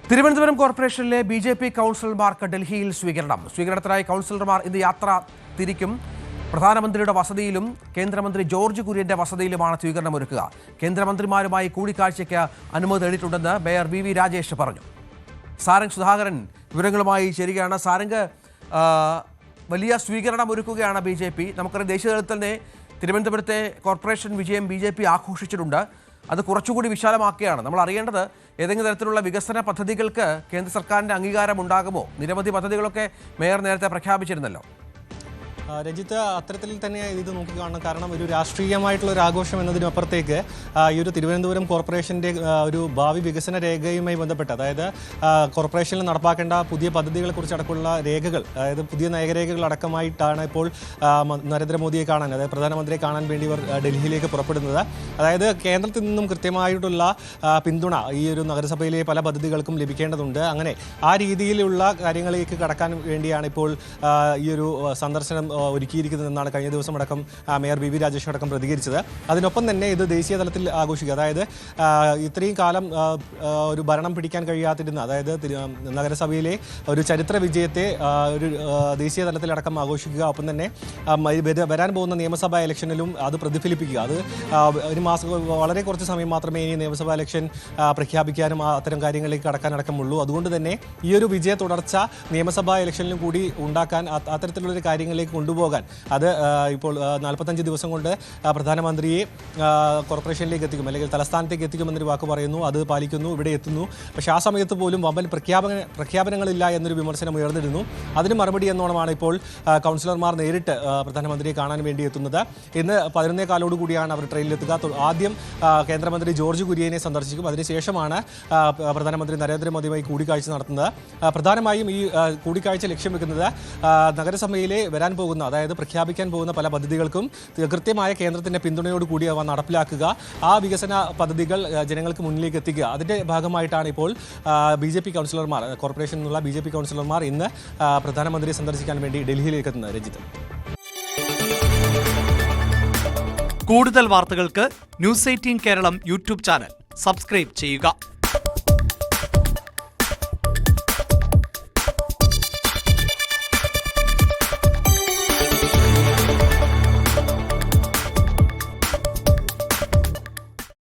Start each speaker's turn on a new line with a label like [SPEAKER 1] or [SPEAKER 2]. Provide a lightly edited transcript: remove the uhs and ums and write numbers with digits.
[SPEAKER 1] തിരുവനന്തപുരം കോർപ്പറേഷനിലെ ബി.ജെ.പി. കൗൺസിലർമാർക്ക് ഡൽഹിയിൽ സ്വീകരണത്തിനായി കൗൺസിലർമാർ ഇന്ന് യാത്ര തിരിക്കും. പ്രധാനമന്ത്രിയുടെ വസതിയിലും കേന്ദ്രമന്ത്രി ജോർജ് കുര്യന്റെ വസതിയിലുമാണ് സ്വീകരണമൊരുക്കുക. കേന്ദ്രമന്ത്രിമാരുമായി കൂടിക്കാഴ്ചയ്ക്ക് അനുമതി നേടിയിട്ടുണ്ടെന്ന് മേയർ വി രാജേഷ് പറഞ്ഞു. സാരംഗ് സുധാകരൻ വിവരങ്ങളുമായി ചേരുകയാണ്. സാരംഗ്, വലിയ സ്വീകരണം ഒരുക്കുകയാണ് ബി.ജെ.പി. നമുക്കറിയാം, ദേശീയതലത്തിൽ തന്നെ തിരുവനന്തപുരത്തെ കോർപ്പറേഷൻ വിജയം ബി.ജെ.പി. ആഘോഷിച്ചിട്ടുണ്ട്. അത് കുറച്ചുകൂടി വിശാലമാക്കുകയാണ്. നമ്മൾ അറിയേണ്ടത്, ഏതെങ്കിലും തരത്തിലുള്ള വികസന പദ്ധതികൾക്ക് കേന്ദ്ര സർക്കാരിൻ്റെ അംഗീകാരം ഉണ്ടാകുമോ? നിരവധി പദ്ധതികളൊക്കെ മേയർ നേരത്തെ പ്രഖ്യാപിച്ചിരുന്നല്ലോ.
[SPEAKER 2] രഞ്ജിത്ത്, അത്തരത്തിൽ തന്നെ ഇത് നോക്കിക്കാണണം. കാരണം ഒരു രാഷ്ട്രീയമായിട്ടുള്ള ഒരു ആഘോഷം എന്നതിനപ്പുറത്തേക്ക് ഈ ഒരു തിരുവനന്തപുരം കോർപ്പറേഷൻ്റെ ഒരു ഭാവി വികസന രേഖയുമായി ബന്ധപ്പെട്ട്, അതായത് കോർപ്പറേഷനിൽ നടപ്പാക്കേണ്ട പുതിയ പദ്ധതികളെക്കുറിച്ചടക്കമുള്ള രേഖകൾ, അതായത് പുതിയ നയരേഖകൾ അടക്കമായിട്ടാണ് ഇപ്പോൾ നരേന്ദ്രമോദിയെ കാണാൻ, അതായത് പ്രധാനമന്ത്രിയെ കാണാൻ വേണ്ടി ഇവർ ഡൽഹിയിലേക്ക് പുറപ്പെടുന്നത്. അതായത് കേന്ദ്രത്തിൽ നിന്നും കൃത്യമായിട്ടുള്ള പിന്തുണ ഈ ഒരു നഗരസഭയിലെ പല പദ്ധതികൾക്കും ലഭിക്കേണ്ടതുണ്ട്. അങ്ങനെ ആ രീതിയിലുള്ള കാര്യങ്ങളിലേക്ക് കടക്കാൻ വേണ്ടിയാണ് ഇപ്പോൾ ഈ ഒരു സന്ദർശനം ഒരുക്കിയിരിക്കുന്നതെന്നാണ് കഴിഞ്ഞ ദിവസം അടക്കം മേയർ വി രാജേഷ് അടക്കം പ്രതികരിച്ചത്. അതിനൊപ്പം തന്നെ ഇത് ദേശീയ തലത്തിൽ ആഘോഷിക്കുക, അതായത് ഇത്രയും കാലം ഒരു ഭരണം പിടിക്കാൻ കഴിയാതിരുന്ന, അതായത് നഗരസഭയിലെ ഒരു ചരിത്ര വിജയത്തെ ഒരു ദേശീയ തലത്തിലടക്കം ആഘോഷിക്കുക. ഒപ്പം തന്നെ വരാൻ പോകുന്ന നിയമസഭാ ഇലക്ഷനിലും അത് പ്രതിഫലിപ്പിക്കുക. അത് ഒരു മാസം, വളരെ കുറച്ച് സമയം മാത്രമേ ഇനി നിയമസഭാ ഇലക്ഷൻ പ്രഖ്യാപിക്കാനും അത്തരം കാര്യങ്ങളിലേക്ക് കടക്കാനടക്കമുള്ളൂ. അതുകൊണ്ട് തന്നെ ഈ ഒരു വിജയ തുടർച്ച നിയമസഭാ ഇലക്ഷനിലും കൂടി ഉണ്ടാക്കാൻ, അത്തരത്തിലുള്ളൊരു കാര്യങ്ങളിലേക്ക് കൊണ്ടുപോകാൻ, അത് ഇപ്പോൾ 45 ദിവസം കൊണ്ട് പ്രധാനമന്ത്രിയെ കോർപ്പറേഷനിലേക്ക് എത്തിക്കും, അല്ലെങ്കിൽ തലസ്ഥാനത്തേക്ക് എത്തിക്കുമെന്നൊരു വാക്ക് പറയുന്നു. അത് പാലിക്കുന്നു, ഇവിടെ എത്തുന്നു. പക്ഷേ ആ സമയത്ത് പോലും വമ്പൻ പ്രഖ്യാപനങ്ങളില്ല എന്നൊരു വിമർശനം ഉയർന്നിരുന്നു. അതിന് മറുപടി എന്നോണമാണ് ഇപ്പോൾ കൗൺസിലർമാർ നേരിട്ട് പ്രധാനമന്ത്രിയെ കാണാൻ വേണ്ടി എത്തുന്നത്. ഇന്ന് 11:15 കൂടിയാണ് അവർ ട്രെയിനിലെത്തുക. ആദ്യം കേന്ദ്രമന്ത്രി ജോർജ് കുര്യനെ സന്ദർശിക്കും. അതിനുശേഷമാണ് പ്രധാനമന്ത്രി നരേന്ദ്രമോദിയുമായി കൂടിക്കാഴ്ച നടത്തുന്നത്. പ്രധാനമായും ഈ കൂടിക്കാഴ്ച ലക്ഷ്യം വെക്കുന്നത് നഗരസഭയിലെ വരാൻ പോകുന്ന, അതായത് പ്രഖ്യാപിക്കാൻ പോകുന്ന പല പദ്ധതികൾക്കും കൃത്യമായ കേന്ദ്രത്തിൻ്റെ പിന്തുണയോട് കൂടി അവ നടപ്പിലാക്കുക, ആ വികസന പദ്ധതികൾ ജനങ്ങൾക്ക് മുന്നിലേക്ക് എത്തിക്കുക. അതിൻ്റെ ഭാഗമായിട്ടാണ് ഇപ്പോൾ ബി.ജെ.പി. കൗൺസിലർമാർ, കോർപ്പറേഷനിൽ നിന്നുള്ള ബി.ജെ.പി. കൗൺസിലർമാർ ഇന്ന് പ്രധാനമന്ത്രിയെ സന്ദർശിക്കാൻ വേണ്ടി ഡൽഹിയിലേക്ക് എത്തുന്നത്. രഞ്ജിത്ത്,
[SPEAKER 3] കൂടുതൽ വാർത്തകൾക്ക് news 18 Keralam YouTube channel subscribe ചെയ്യുക.